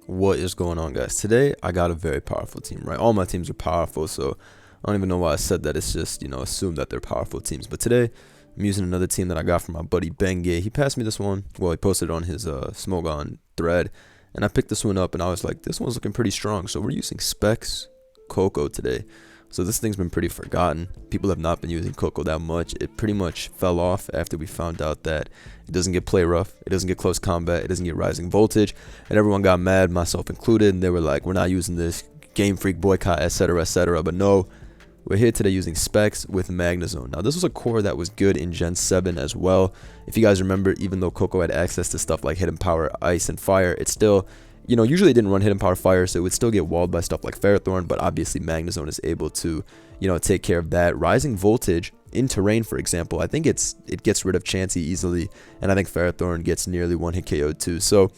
What is going on, guys? Today I got a very powerful team, right? All my teams are powerful, so I don't even know why I said that. It's just, assume that they're powerful teams. But today I'm using another team that I got from my buddy Bengay. He passed me this one. Well, he posted it on his Smogon thread, and I picked this one up, and I was like, this one's looking pretty strong. So we're using Specs Coco today. So this thing's been pretty forgotten. People have not been using Coco that much. It pretty much fell off after we found out that it doesn't get play rough, it doesn't get close combat, it doesn't get rising voltage, and everyone got mad, myself included, and they were like, we're not using this, Gamefreak boycott, etc, etc. But no, we're here today using Specs with Magnezone. Now this was a core that was good in Gen 7 as well. If you guys remember, even though Coco had access to stuff like Hidden Power, Ice, and Fire, it still, usually it didn't run Hidden Power Fire, so it would still get walled by stuff like Ferrothorn, but obviously Magnezone is able to, take care of that. Rising Voltage in terrain, for example, I think it gets rid of Chansey easily, and I think Ferrothorn gets nearly one hit KO too. So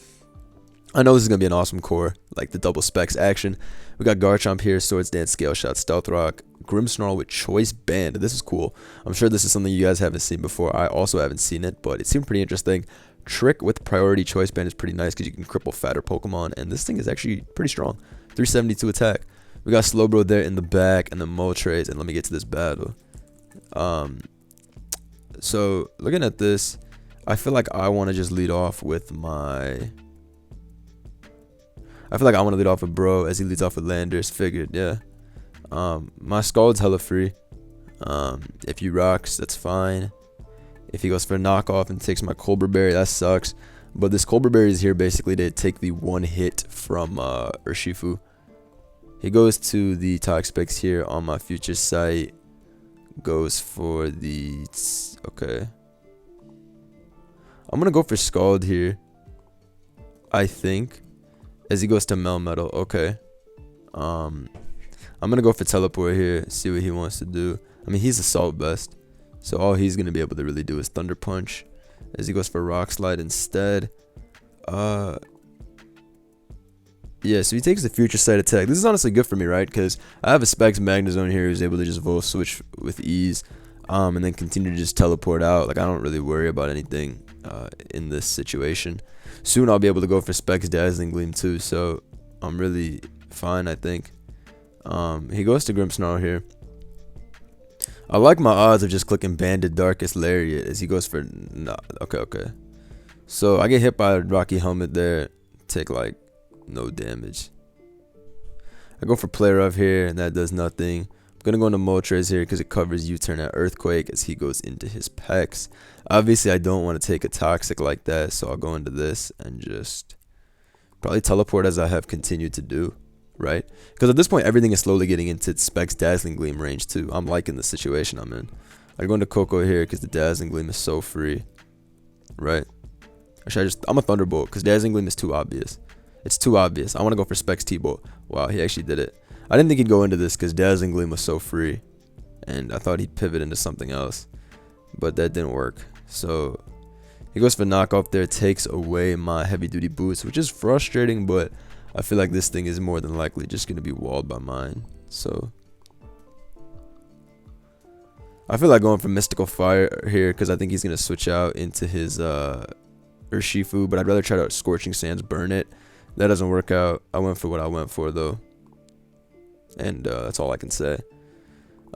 I know this is going to be an awesome core, like the double Specs action. We got Garchomp here, Swords Dance, Scale Shot, Stealth Rock, Grimmsnarl with Choice Band. This is cool. I'm sure this is something you guys haven't seen before. I also haven't seen it, but it seemed pretty interesting. Trick with Priority Choice Band is pretty nice because you can cripple fatter Pokemon, and this thing is actually pretty strong. 372 attack. We got Slowbro there in the back, and the Moltres, and let me get to this battle. So looking at this, I feel like I want to just lead off with my... I feel like I want to lead off with Bro as he leads off with Landers. Figured, yeah. My Scald's hella free. If he rocks, that's fine. If he goes for a knockoff and takes my Colbur Berry, that sucks. But this Colbur Berry is here basically to take the one hit from Urshifu. He goes to the Toxapex here on my future site. Goes for the... Okay. I'm going to go for Scald here, I think, as he goes to Melmetal. Okay. I'm going to go for Teleport here, see what he wants to do. I mean, he's Assault Vest, so all he's going to be able to really do is Thunder Punch, as he goes for Rock Slide instead. Yeah, so he takes the Future Sight attack. This is honestly good for me, right? Because I have a Specs Magnezone here who's able to just Volt Switch with ease, and then continue to just teleport out. Like, I don't really worry about anything in this situation. Soon I'll be able to go for Specs Dazzling Gleam too, so I'm really fine, I think. He goes to Grimmsnarl here. I like my odds of just clicking Banded Darkest Lariat as he goes for... Nah, okay. So I get hit by a Rocky Helmet there, take like no damage. I go for Play Rough here, and that does nothing. I'm going to go into Moltres here because it covers U-Turn at Earthquake as he goes into his Pex. Obviously, I don't want to take a Toxic like that, so I'll go into this and just probably teleport as I have continued to do, right? Because at this point, everything is slowly getting into Specs Dazzling Gleam range too. I'm liking the situation I'm in. I go into Coco here because the Dazzling Gleam is so free, right? Or should I'm a Thunderbolt because Dazzling Gleam is too obvious. It's too obvious. I want to go for Specs T-Bolt. Wow, he actually did it. I didn't think he'd go into this because Dazzling Gleam was so free, and I thought he'd pivot into something else, but that didn't work. So he goes for Knockoff there, takes away my Heavy Duty Boots, which is frustrating, but I feel like this thing is more than likely just going to be walled by mine. So I feel like going for Mystical Fire here because I think he's going to switch out into his Urshifu, but I'd rather try to Scorching Sands burn it. That doesn't work out. I went for what I went for though, and that's all I can say.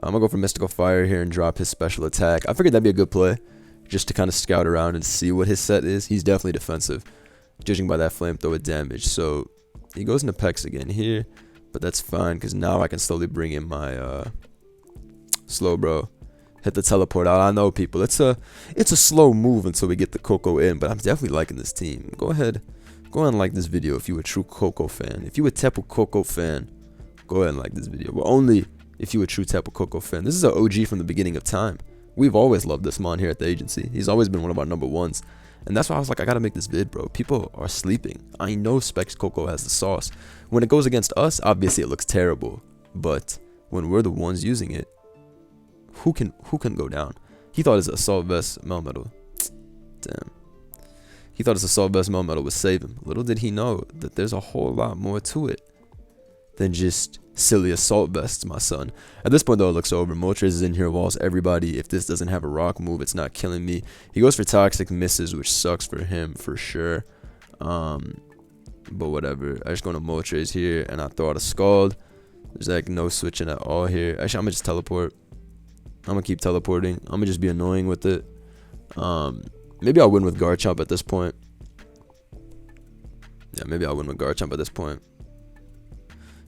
I'm gonna go for Mystical Fire here and drop his special attack. I figured that'd be a good play, just to kind of scout around and see what his set is. He's definitely defensive, judging by that Flamethrower damage. So he goes into Pex again here, but that's fine because now I can slowly bring in my Slowbro, hit the Teleport out. I know, people, it's a slow move until we get the Coco in, but I'm definitely liking this team. Go ahead and like this video if you're a true Coco fan. If you're a Tapu Coco fan, go ahead and like this video. But only if you're a true Tapu Coco fan. This is an OG from the beginning of time. We've always loved this Mon here at the agency. He's always been one of our #1s. And that's why I was like, I gotta make this vid, bro. People are sleeping. I know Specs Coco has the sauce. When it goes against us, obviously it looks terrible. But when we're the ones using it, who can go down? He thought his Assault Vest Melmetal. Damn. He thought his Assault Vest Melmetal would save him. Little did he know that there's a whole lot more to it than just silly Assault Vests, my son. At this point, though, it looks over. Moltres is in here, walls everybody. If this doesn't have a rock move, it's not killing me. He goes for Toxic, misses, which sucks for him for sure. But whatever. I just go into Moltres here, and I throw out a Scald. There's like no switching at all here. Actually, I'm gonna just teleport. I'm gonna keep teleporting. I'm gonna just be annoying with it. Maybe I'll win with Garchomp at this point. Yeah, maybe I'll win with Garchomp at this point.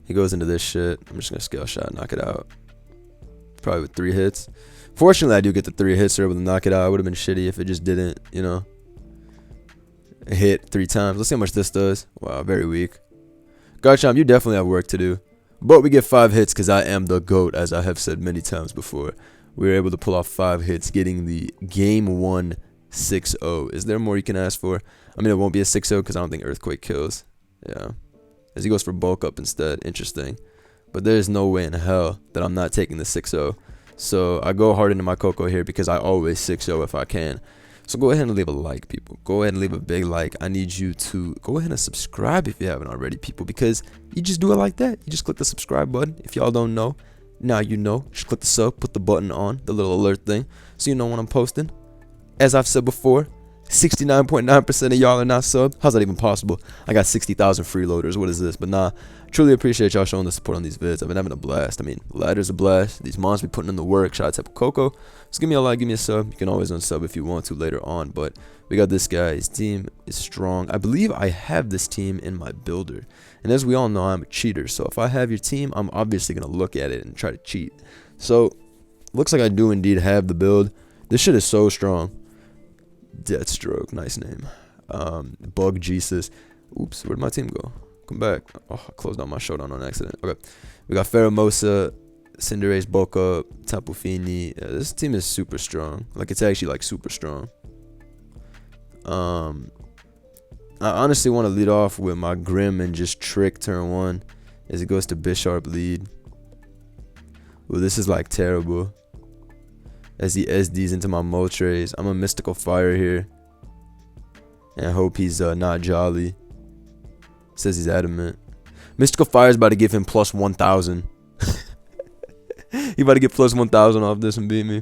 He goes into this shit. I'm just gonna Scale Shot, knock it out. Probably with 3 hits. Fortunately, I do get the 3 hits, so able to knock it out. It would have been shitty if it just didn't, you know, hit 3 times. Let's see how much this does. Wow, very weak. Garchomp, you definitely have work to do. But we get 5 hits because I am the GOAT, as I have said many times before. We were able to pull off 5 hits, getting the Game 1 6-0. Is there more you can ask for? I mean, it won't be a 6-0 because I don't think Earthquake kills. Yeah. As he goes for Bulk Up instead. Interesting. But there's no way in hell that I'm not taking the 6-0. So I go hard into my Coco here because I always 6-0 if I can. So go ahead and leave a like, people. Go ahead and leave a big like. I need you to go ahead and subscribe if you haven't already, people, because you just do it like that. You just click the subscribe button. If y'all don't know, now you know. Just click the sub, put the button on, the little alert thing, so you know when I'm posting. As I've said before, 69.9% of y'all are not subbed. How's that even possible? I got 60,000 freeloaders. What is this? But nah, truly appreciate y'all showing the support on these vids. I've been having a blast. I mean, ladder's a blast. These mons be putting in the work. Shout out to Tapu Coco. So give me a like, give me a sub. You can always unsub if you want to later on. But we got this guy. His team is strong. I believe I have this team in my builder. And as we all know, I'm a cheater. So if I have your team, I'm obviously going to look at it and try to cheat. So looks like I do indeed have the build. This shit is so strong. Deathstroke, nice name. Bug Jesus. Oops, where'd my team go? Come back. Oh, I closed down my showdown on accident. Okay, we got Pheromosa, Cinderace, Bulk Up, Tapu Fini. Yeah, this team is super strong. Like, it's actually like super strong. I honestly want to lead off with my Grim and just trick turn 1 as it goes to Bisharp lead. Well, this is like terrible. As he SDs into my Moltres. I'm a Mystical Fire here. And I hope he's not jolly. Says he's adamant. Mystical Fire is about to give him plus 1,000. He about to get plus 1,000 off this and beat me.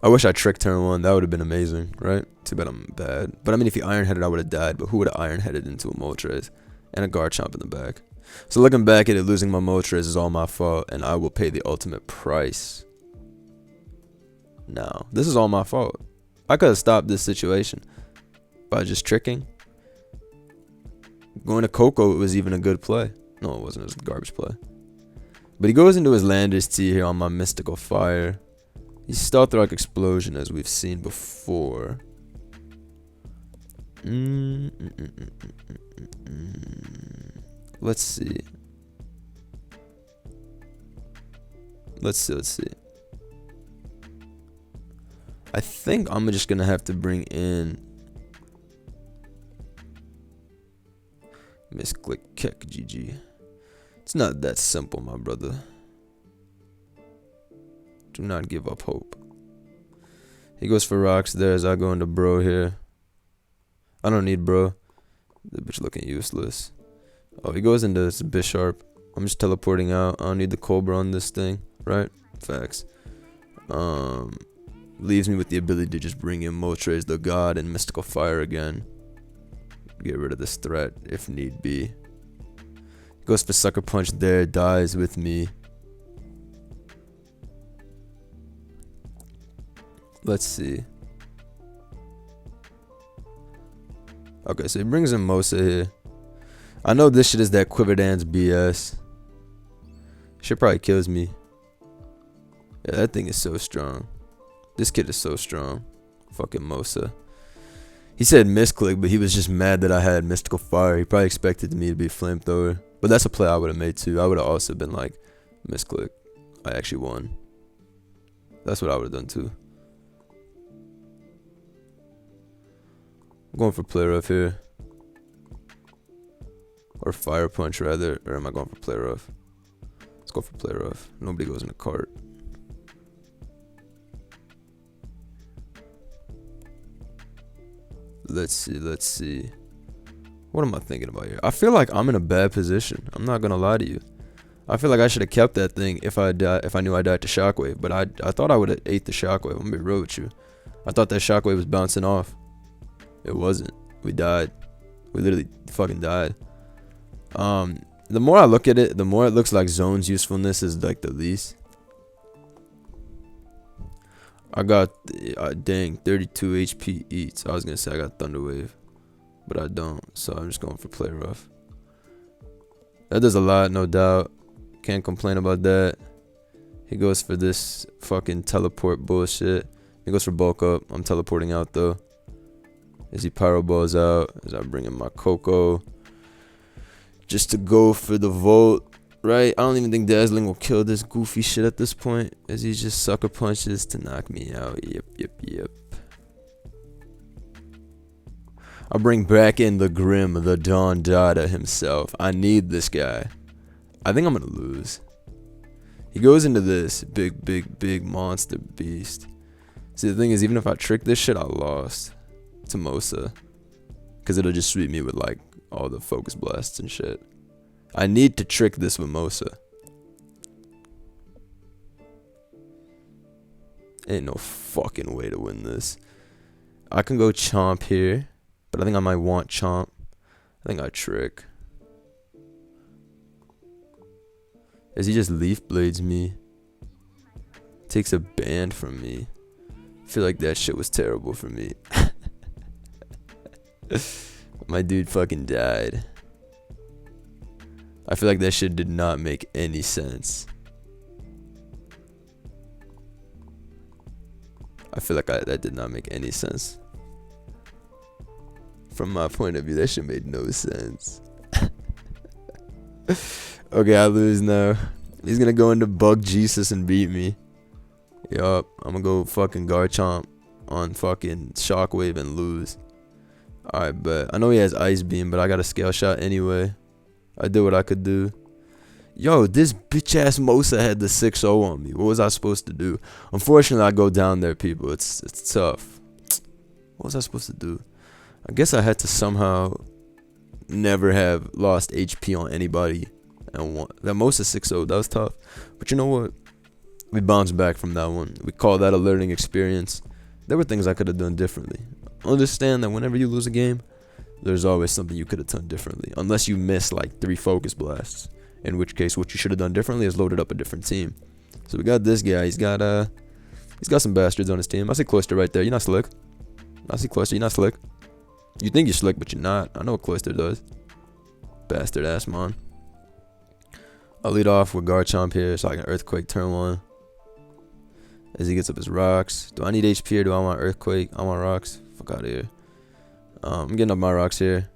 I wish I tricked turn 1. That would have been amazing, right? Too bad I'm bad. But I mean, if he Iron Headed, I would have died. But who would have Iron Headed into a Moltres? And a Garchomp in the back. So looking back at it, losing my Moltres is all my fault. And I will pay the ultimate price. No, this is all my fault. I could have stopped this situation by just tricking. Going to Coco was even a good play. No, it wasn't. It was a garbage play. But he goes into his Landers T here on my Mystical Fire. He's Stealth Rock Explosion, as we've seen before. Let's see. Let's see. I think I'm just gonna have to bring in Misclick Keck GG. It's not that simple, my brother. Do not give up hope. He goes for rocks there as I go into Bro here. I don't need Bro. The bitch looking useless. Oh, he goes into this Bisharp. I'm just teleporting out. I don't need the Cobra on this thing, right? Facts. Leaves me with the ability to just bring in Moltres the God and Mystical Fire again. Get rid of this threat if need be. Goes for Sucker Punch there, dies with me. Let's see. Okay, so he brings in Mosa here. I know this shit is that Quiver Dance BS. Shit probably kills me. Yeah, that thing is so strong. This kid is so strong. Fucking Mosa. He said misclick, but he was just mad that I had Mystical Fire. He probably expected me to be Flamethrower. But that's a play I would have made too. I would have also been like, misclick. I actually won. That's what I would have done too. I'm going for Play Rough here. Or Fire Punch rather. Or am I going for Play Rough? Let's go for Play Rough. Nobody goes in the cart. Let's see. What am I thinking about here? I feel like I'm in a bad position. I'm not gonna lie to you. I feel like I should have kept that thing if I knew I died to Shockwave. But I thought I would have ate the Shockwave. I'm gonna be real with you. I thought that Shockwave was bouncing off. It wasn't. We died. We literally fucking died. The more I look at it, the more it looks like Zone's usefulness is like the least. I got, dang, 32 HP each. I was gonna say I got Thunder Wave, but I don't, so I'm just going for Play Rough. That does a lot, no doubt. Can't complain about that. He goes for this fucking teleport bullshit. He goes for bulk up. I'm teleporting out though. As he pyro balls out, as I bring in my Coco, just to go for the volt. Right, I don't even think Dazzling will kill this goofy shit at this point, as he just sucker punches to knock me out. Yep. I'll bring back in the Grim, the Dawn Dada himself. I need this guy. I think I'm gonna lose. He goes into this big monster beast. See, the thing is, even if I trick this shit, I lost to Mosa, because it'll just sweep me with like all the focus blasts and shit. I need to trick this with Mosa. Ain't no fucking way to win this. I can go Chomp here, but I think I might want Chomp. I think I trick. As he just Leaf Blades me. Takes a band from me. I feel like that shit was terrible for me. My dude fucking died. I feel like that shit did not make any sense. I feel like that did not make any sense. From my point of view, that shit made no sense. Okay, I lose now. He's gonna go into Bug Jesus and beat me. Yup, I'm gonna go fucking Garchomp on fucking Shockwave and lose. Alright, but I know he has Ice Beam, but I got a Scale Shot anyway. I did what I could do. Yo, this bitch ass Mosa had the 6-0 on me. What was I supposed to do? Unfortunately, I go down there, people. It's tough. What was I supposed to do? I guess I had to somehow never have lost HP on anybody and won. That Mosa 6-0, that was tough. But you know what? We bounced back from that one. We call that a learning experience. There were things I could have done differently. Understand that whenever you lose a game, there's always something you could have done differently. Unless you miss like 3 focus blasts. In which case, what you should have done differently is loaded up a different team. So we got this guy. He's got some bastards on his team. I see Cloister right there. You're not slick. I see Cloister. You're not slick. You think you're slick, but you're not. I know what Cloister does. Bastard ass mon. I'll lead off with Garchomp here so I can Earthquake turn 1. As he gets up his rocks. Do I need HP or do I want Earthquake? I want rocks. Fuck out of here. I'm getting up my rocks here.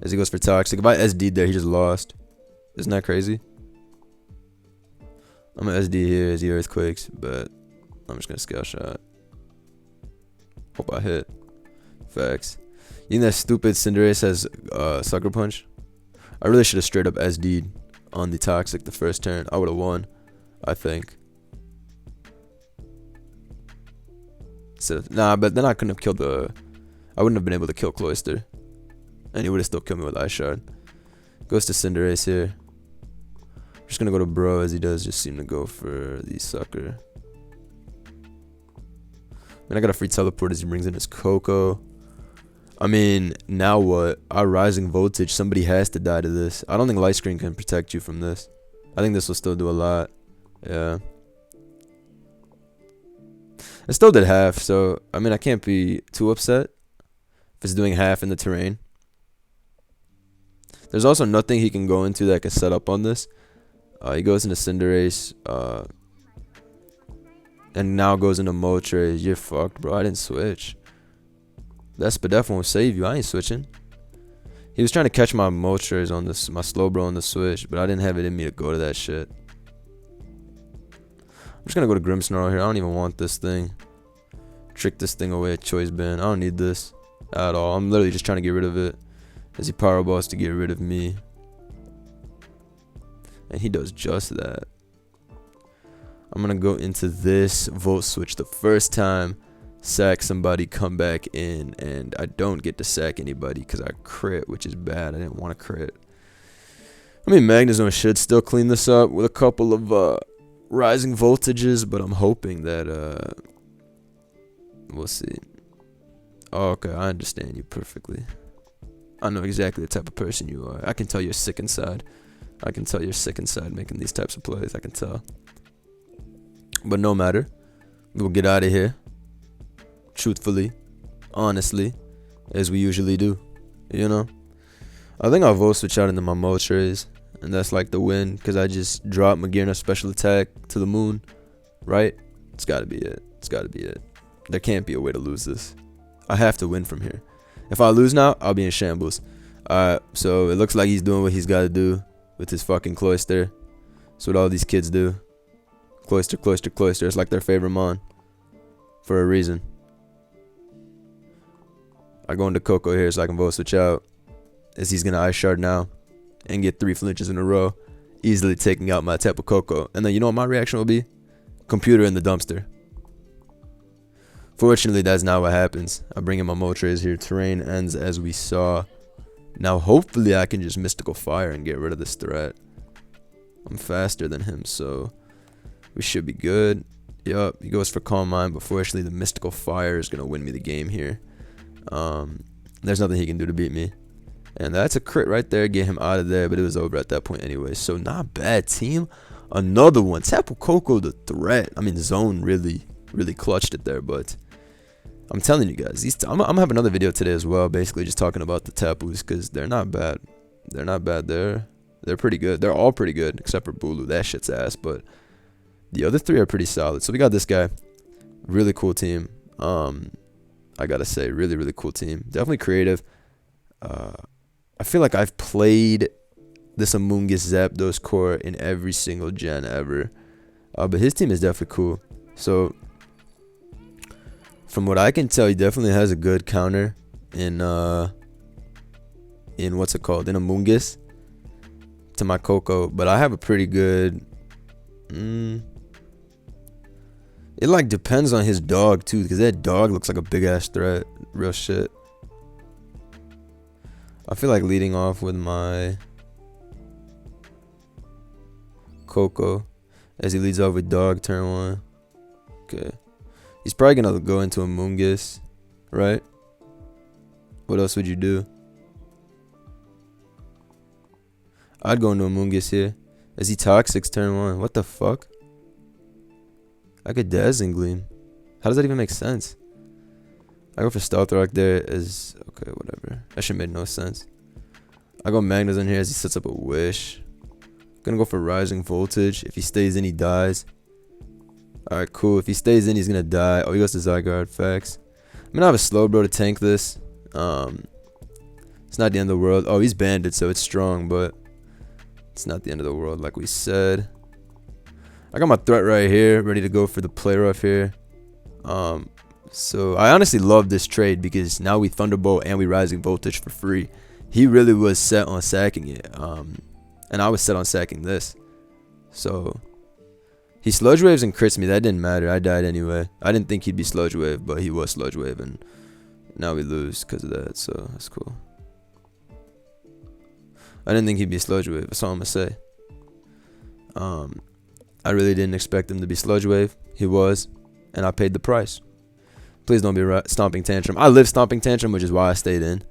As he goes for Toxic. If I SD'd there, he just lost. Isn't that crazy? I'm gonna SD here as he Earthquakes, but I'm just gonna Scale Shot. Hope I hit. Facts. You think that stupid Cinderace has Sucker Punch? I really should have straight up SD'd on the Toxic the first turn. I would have won, I think. So, nah, but then I couldn't have killed I wouldn't have been able to kill Cloister. And he would have still killed me with Ice Shard. Goes to Cinderace here. I'm just gonna go to Bro as he does just seem to go for the Sucker. Then I got a free teleport as he brings in his Coco. I mean, now what? Our Rising Voltage, somebody has to die to this. I don't think Light Screen can protect you from this. I think this will still do a lot. Yeah. It still did half, so, I mean, I can't be too upset if it's doing half in the terrain. There's also nothing he can go into that can set up on this. He goes into Cinderace, and now goes into Moltres. You're fucked, bro. I didn't switch. That Spadef won't save you. I ain't switching. He was trying to catch my Moltres on this, my Slowbro on the switch, but I didn't have it in me to go to that shit. I'm just gonna go to Grimmsnarl here. I don't even want this thing. Trick this thing away at Choice Band. I don't need this at all. I'm literally just trying to get rid of it. As he power balls to get rid of me. And he does just that. I'm gonna go into this Volt Switch the first time. Sack somebody, come back in, and I don't get to sack anybody because I crit, which is bad. I didn't want to crit. I mean, Magnezone should still clean this up with a couple of rising voltages, but I'm hoping that we'll see. Oh, okay, I understand you perfectly. I know exactly the type of person you are. I can tell you're sick inside. I can tell you're sick inside making these types of plays. I can tell. But no matter. We'll get out of here. Truthfully. Honestly. As we usually do. You know? I think I'll vote switch out into my Moltres. And that's like the win. Because I just dropped Magearna special attack to the moon. Right? It's got to be it. It's got to be it. There can't be a way to lose this. I have to win from here. If I lose now, I'll be in shambles. Alright, so it looks like he's doing what he's got to do with his fucking Cloyster. That's what all these kids do. Cloyster, Cloyster, Cloyster. It's like their favorite mon. For a reason. I go into Coco here so I can vote switch out. As he's going to Ice Shard now. And get 3 flinches in a row. Easily taking out my Tapu Coco. And then you know what my reaction will be? Computer in the dumpster. Fortunately, that's not what happens. I bring in my Moltres here. Terrain ends as we saw. Now, hopefully, I can just Mystical Fire and get rid of this threat. I'm faster than him, so we should be good. Yup, he goes for Calm Mind, but fortunately, the Mystical Fire is going to win me the game here. There's nothing he can do to beat me. And that's a crit right there. Get him out of there, but it was over at that point anyway. So, not bad, team. Another one. Tapu Coco, the threat. I mean, Zone really clutched it there, but I'm telling you guys, I'm gonna have another video today as well, basically just talking about the Tapus, because they're not bad. They're not bad. They're pretty good. They're all pretty good, except for Bulu. That shit's ass, but the other 3 are pretty solid. So we got this guy. Really cool team. I gotta say, really cool team. Definitely creative. I feel like I've played this Amoonguss Zapdos core in every single gen ever. But his team is definitely cool. So from what I can tell, he definitely has a good counter in what's it called? In Amoonguss to my Coco. But I have a pretty good it like depends on his dog too, because that dog looks like a big ass threat. Real shit. I feel like leading off with my Coco as he leads off with dog turn 1. Okay. He's probably gonna go into Amoonguss, right? What else would you do? I'd go into Amoonguss here. Is he Toxic turn 1? What the fuck? I could Dazzling Gleam. How does that even make sense? I go for Stealth Rock there as... Okay, whatever. That shit made no sense. I go Magnus in here as he sets up a Wish. Gonna go for Rising Voltage. If he stays in, he dies. Alright, cool. If he stays in, he's gonna die. Oh, he goes to Zygarde. Facts. I'm gonna have a Slowbro to tank this. It's not the end of the world. Oh, he's banded, so it's strong, but it's not the end of the world, like we said. I got my threat right here, ready to go for the play rough here. So I honestly love this trade because now we Thunderbolt and we Rising Voltage for free. He really was set on sacking it. And I was set on sacking this. So he Sludge Waves and crits me. That didn't matter. I died anyway. I didn't think he'd be Sludge Wave, but he was Sludge Wave, and now we lose because of that. So that's cool. I didn't think he'd be Sludge Wave. That's all I'm gonna say. I really didn't expect him to be Sludge Wave. He was, and I paid the price. Please don't be Stomping Tantrum. I live Stomping Tantrum, which is why I stayed in.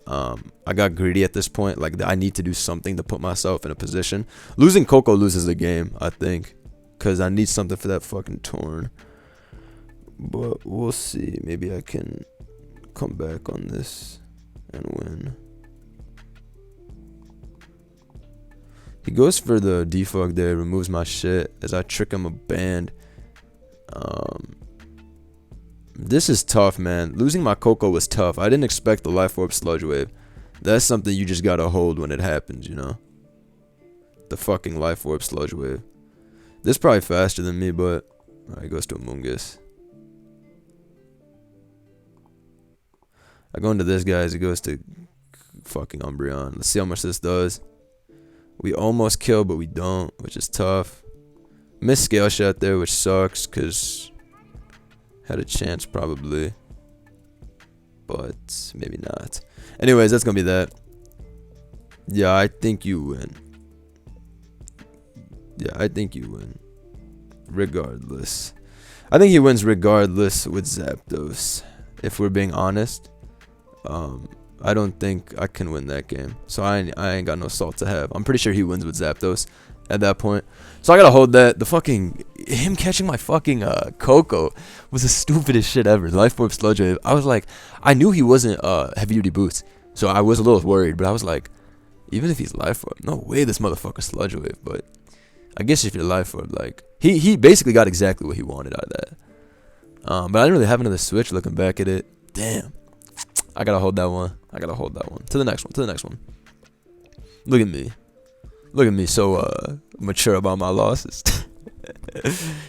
I got greedy at this point. Like, I need to do something to put myself in a position. Losing Coco loses the game, I think, because I need something for that fucking Torn. But we'll see. Maybe I can come back on this and win. He goes for the defog there, removes my shit as I trick him a band. This is tough, man. Losing my Coco was tough. I didn't expect the Life Orb Sludge Wave. That's something you just gotta hold when it happens, you know? The fucking Life Orb Sludge Wave. This is probably faster than me, but... Alright, he goes to Amoonguss. I go into this guy as he goes to fucking Umbreon. Let's see how much this does. We almost kill, but we don't, which is tough. Missed Scale Shot there, which sucks, because had a chance probably. But maybe not. Anyways, that's going to be that. Yeah, I think you win. Yeah, I think you win. Regardless. I think he wins regardless with Zapdos. If we're being honest. I don't think I can win that game. So I ain't got no salt to have. I'm pretty sure he wins with Zapdos at that point. So I gotta hold that. The fucking him catching my fucking Coco was the stupidest shit ever. Life Orb Sludge Wave. I was like, I knew he wasn't heavy duty boots, so I was a little worried. But I was like, even if he's Life Orb, no way this motherfucker Sludge Wave. But I guess if you're Life Orb, like he basically got exactly what he wanted out of that. But I didn't really have another switch. Looking back at it, damn. I gotta hold that one. I gotta hold that one. To the next one. To the next one. Look at me. Look at me, so mature about my losses.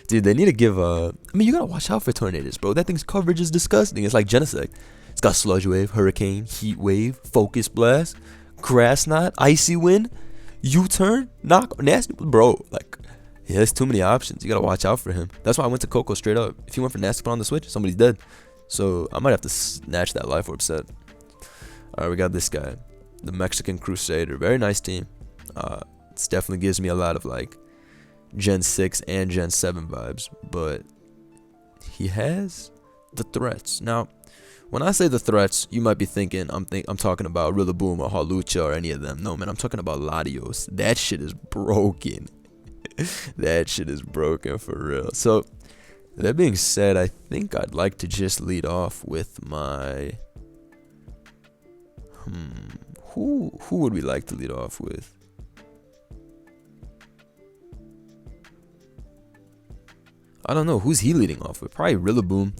Dude, they need to give I mean, you gotta watch out for tornadoes, bro. That thing's coverage is disgusting. It's like Genesect. It's got Sludge Wave, Hurricane, Heat Wave, Focus Blast, Grass Knot, Icy Wind, U-Turn, Knock, Nasty, bro. Like, yeah, there's too many options. You gotta watch out for him. That's why I went to Coco straight up. If he went for Nasty Put on the Switch, somebody's dead. So I might have to snatch that Life Orb set. All right, we got this guy, the Mexican Crusader. Very nice team. It definitely gives me a lot of like Gen 6 and Gen 7 vibes, but he has the threats. Now, when I say the threats, you might be thinking I'm talking about Rillaboom or Hawlucha or any of them. No, man, I'm talking about Latios. That shit is broken. That shit is broken for real. So, that being said, I think I'd like to just lead off with my who would we like to lead off with? I don't know. Who's he leading off with? Probably Rillaboom.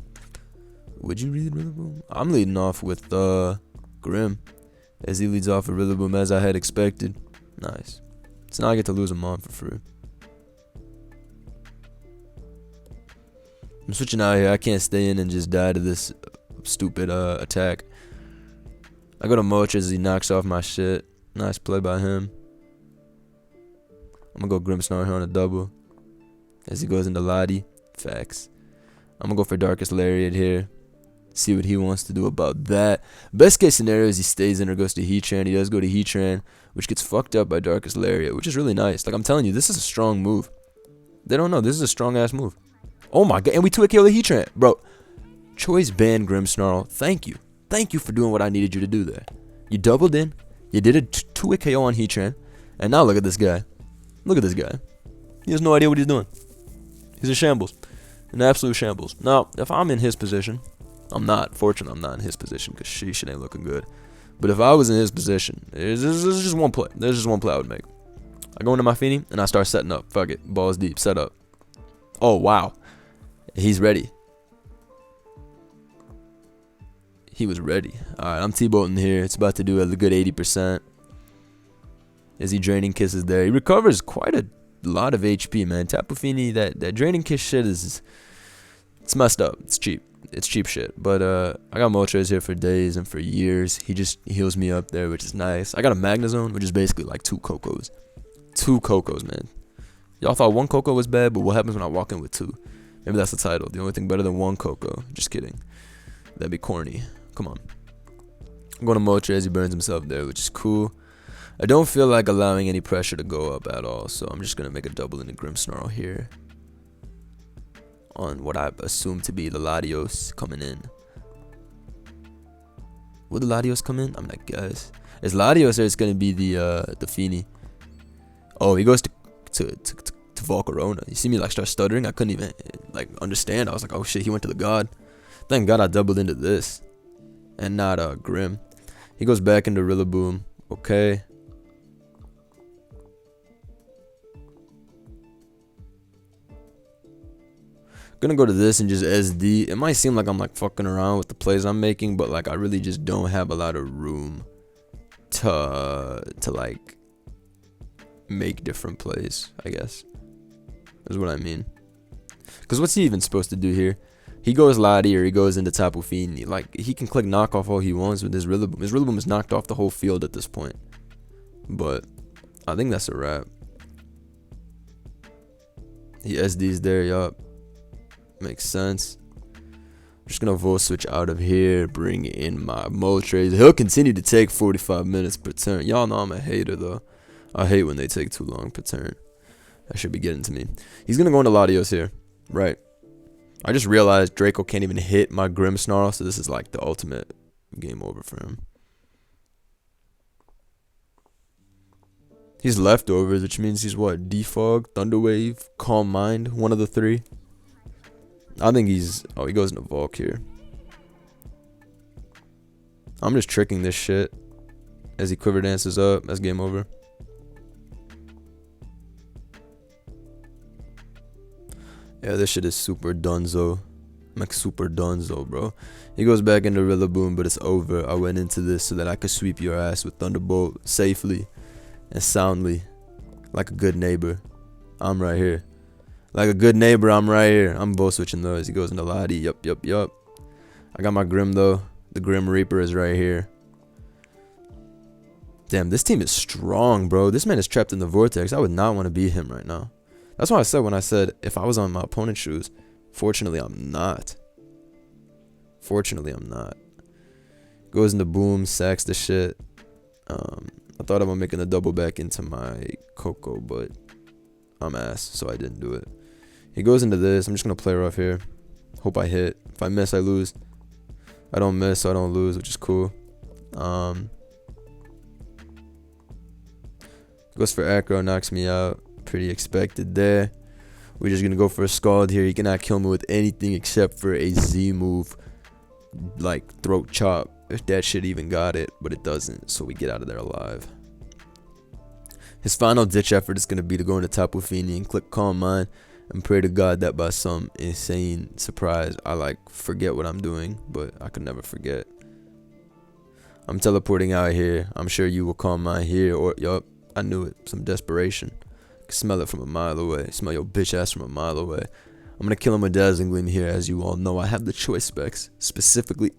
Would you read Rillaboom? I'm leading off with Grim, as he leads off with Rillaboom as I had expected. Nice. So now I get to lose him on for free. I'm switching out here. I can't stay in and just die to this stupid attack. I go to Moltres as he knocks off my shit. Nice play by him. I'm gonna go Grimmsnarl here on a double as he goes into Lottie. Facts. I'm gonna go for Darkest Lariat here. See what he wants to do about that. Best case scenario is he stays in or goes to Heatran. He does go to Heatran, which gets fucked up by Darkest Lariat, which is really nice. Like, I'm telling you, this is a strong move. They don't know. This is a strong ass move. Oh my god. And we 2-KO the Heatran. Bro, choice ban Grimmsnarl. Thank you. Thank you for doing what I needed you to do there. You doubled in. You did a 2-KO on Heatran. And now look at this guy. Look at this guy. He has no idea what he's doing. He's a shambles. An absolute shambles. Now, if I'm in his position, I'm not. Fortunate I'm not in his position because shit ain't looking good. But if I was in his position, there's just one play. There's just one play I would make. I go into my Feeny and I start setting up. Fuck it. Balls deep. Set up. Oh, wow. He's ready. He was ready. Alright, I'm T-bolting here. It's about to do a good 80%. As he Draining Kisses there. He recovers quite a lot of HP, man. Tapu Fini, that Draining Kiss shit is... It's messed up. It's cheap. It's cheap shit. But I got Moltres here for days and for years. He just heals me up there, which is nice. I got a Magnezone, which is basically like 2 Cocos. 2 Cocos, man. Y'all thought 1 Coco was bad, but what happens when I walk in with 2? Maybe that's the title. The only thing better than 1 Coco. Just kidding. That'd be corny. Come on. I'm going to Moltres. He burns himself there, which is cool. I don't feel like allowing any pressure to go up at all, so I'm just going to make a double into Grimmsnarl here. On what I assume to be the Latios coming in. Will the Latios come in? I'm not guess. Is Latios or it's going to be the Feeny? Oh, he goes to Volcarona. You see me like start stuttering? I couldn't even like understand. I was like, oh shit, he went to the god. Thank god I doubled into this. And not Grim. He goes back into Rillaboom. Okay. Gonna go to this and just SD. It might seem like I'm like fucking around with the plays I'm making, but like I really just don't have a lot of room to like make different plays, I guess. Is what I mean. Because what's he even supposed to do here? He goes Lottie or he goes into Tapu Fini. Like, he can click knock off all he wants with his Rillaboom. His Rillaboom is knocked off the whole field at this point. But I think that's a wrap. He SD's there, yup. Makes sense. I'm just gonna Volt Switch out of here, bring in my Moltres. He'll continue to take 45 minutes per turn. Y'all know I'm a hater, though. I hate when they take too long per turn. That should be getting to me. He's gonna go into Latios here. Right. I just realized Draco can't even hit my Grimmsnarl, so this is like the ultimate game over for him. He's leftovers, which means he's what? Defog, Thunderwave, Calm Mind, one of the three. I think he's... Oh, he goes into Volk here. I'm just tricking this shit. As he quiver dances up, that's game over. Yeah, this shit is super dunzo. I'm like super dunzo, bro. He goes back into Rillaboom, but it's over. I went into this so that I could sweep your ass with Thunderbolt safely and soundly. Like a good neighbor. I'm right here. Like a good neighbor, I'm right here. I'm both switching those. He goes into Lottie. Yup. I got my Grim, though. The Grim Reaper is right here. Damn, this team is strong, bro. This man is trapped in the Vortex. I would not want to beat him right now. That's what I said when I said if I was on my opponent's shoes. Fortunately, I'm not. Goes into Boom, sacks the shit. I thought about making a double back into my Coco, but I'm ass, so I didn't do it. He goes into this. I'm just going to play rough here. Hope I hit. If I miss, I lose. I don't miss, so I don't lose, which is cool. Goes for Acro, knocks me out. Pretty expected there. We're just going to go for a Scald here. He cannot kill me with anything except for a Z move. Like Throat Chop. If that shit even got it. But it doesn't. So we get out of there alive. His final ditch effort is going to be to go into Tapu Fini and click Calm Mind. And pray to God that by some insane surprise, I like forget what I'm doing. But I could never forget. I'm teleporting out here. I'm sure you will Calm Mind here. Or, yup, I knew it. Some desperation. Smell it from a mile away. Smell your bitch ass from a mile away. I'm gonna kill him with Dazzling Gleam here. As you all know, I have the choice specs. Specifically.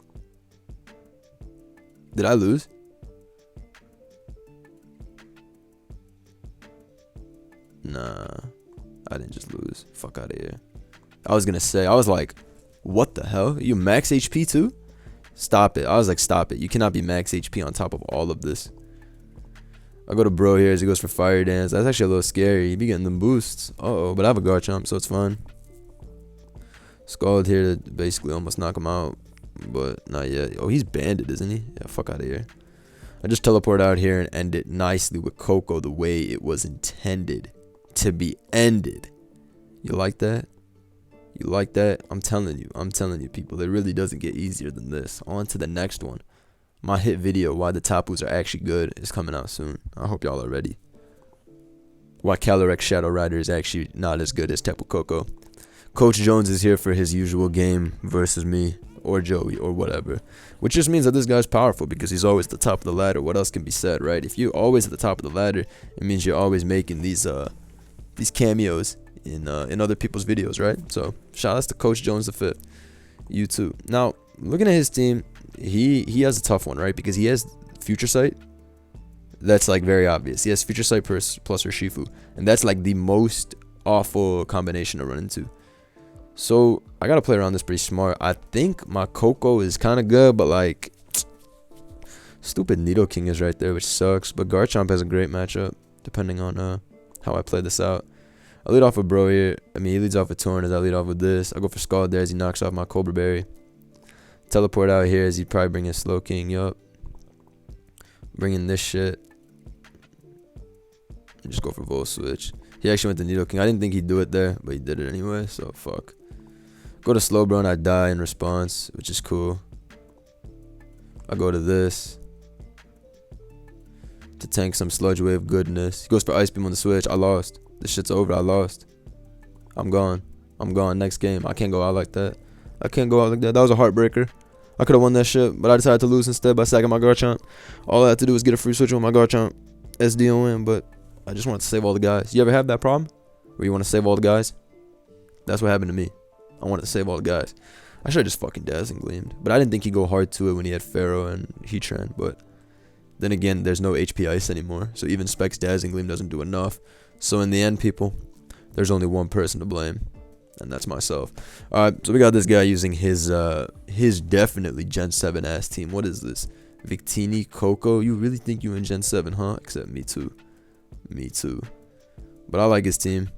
Did I lose? Nah. I didn't just lose. Fuck out of here. I was gonna say. I was like, what the hell? You max HP too? Stop it. I was like, stop it. You cannot be max HP on top of all of this. I go to Bro here as he goes for Fire Dance. That's actually a little scary. He be getting them boosts. Uh-oh, but I have a Garchomp, so it's fine. Scald here to basically almost knock him out, but not yet. Oh, he's banded, isn't he? Yeah, fuck out of here. I just teleport out here and end it nicely with Coco the way it was intended to be ended. You like that? You like that? I'm telling you, people. It really doesn't get easier than this. On to the next one. My hit video, why the Tapus are actually good, is coming out soon. I hope y'all are ready. Why Calyrex Shadow Rider is actually not as good as Tapu Koko. Coach Jones is here for his usual game versus me, or Joey, or whatever. Which just means that this guy's powerful because he's always at the top of the ladder. What else can be said, right? If you're always at the top of the ladder, it means you're always making these cameos in other people's videos, right? So, shout outs to Coach Jones the Fifth. You too. Now, looking at his team, he has a tough one, right? Because he has Future Sight. That's like very obvious. He has Future Sight plus Urshifu, and that's like the most awful combination to run into. So I gotta play around this pretty smart. I think my Coco is kind of good, but like stupid Nidoking is right there, which sucks. But Garchomp has a great matchup, depending on how I play this out. I lead off with Bro here. I mean, he leads off with Torn. I lead off with this. I go for Scald there as he knocks off my Cobra Berry. Teleport out here as he probably bring in Slow King. Yup. Bringing this shit. Just go for Volt Switch. He actually went to Nidoking. I didn't think he'd do it there, but he did it anyway, so fuck. Go to Slowbro and I die in response, which is cool. I go to this to tank some Sludge Wave goodness. He goes for Ice Beam on the Switch. I lost. This shit's over. I lost. I'm gone. I'm gone. Next game. I can't go out like that. I can't go out like that. That was a heartbreaker. I could have won that shit, but I decided to lose instead by sacking my Garchomp. All I had to do was get a free switch with my Garchomp. SDON, but I just wanted to save all the guys. You ever have that problem? Where you want to save all the guys? That's what happened to me. I wanted to save all the guys. I should have just fucking Dazzling Gleamed. But I didn't think he'd go hard to it when he had Pharaoh and Heatran. But then again, there's no HP Ice anymore. So even Specs Dazzling Gleam doesn't do enough. So in the end, people, there's only one person to blame. And that's myself. Alright, so we got this guy using his definitely Gen 7 ass team. What is this? Victini, Coco. You really think you in Gen 7, huh? Except me too. Me too. But I like his team.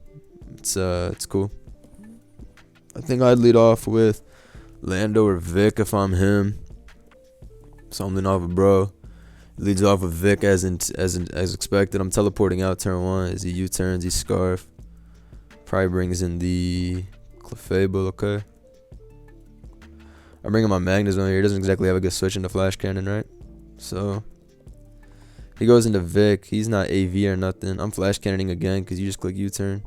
It's cool. I think I'd lead off with Lando or Vic if I'm him. So I'm leading off with Bro. Leads off with Vic as expected. I'm teleporting out turn 1 as he U-turns, he Scarf. Probably brings in the Clefable, okay. I'm bringing my Magnezone here. He doesn't exactly have a good switch into Flash Cannon, right? So he goes into Vic. He's not AV or nothing. I'm Flash Cannoning again because you just click U-turn.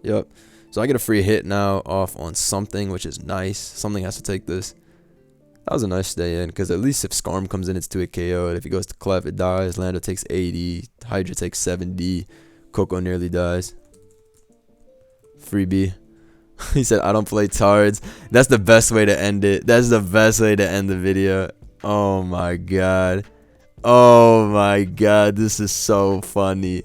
Yep. So I get a free hit now off on something, which is nice. Something has to take this. That was a nice stay in because at least if Skarm comes in, it's 2-hit KO. And if he goes to Clef, it dies. Lando takes 80. Hydra takes 70. Coco nearly dies. Freebie. He said, I don't play tards. That's the best way to end it. That's the best way to end the video. Oh my god. Oh my god. This is so funny.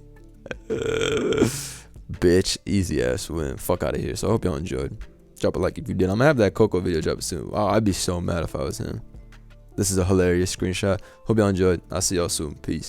Bitch. Easy ass win. Fuck out of here. So I hope y'all enjoyed. Drop a like if you did. I'm gonna have that Coco video drop soon. Wow, I'd be so mad if I was him. This is a hilarious screenshot. Hope y'all enjoyed. I'll see y'all soon. Peace.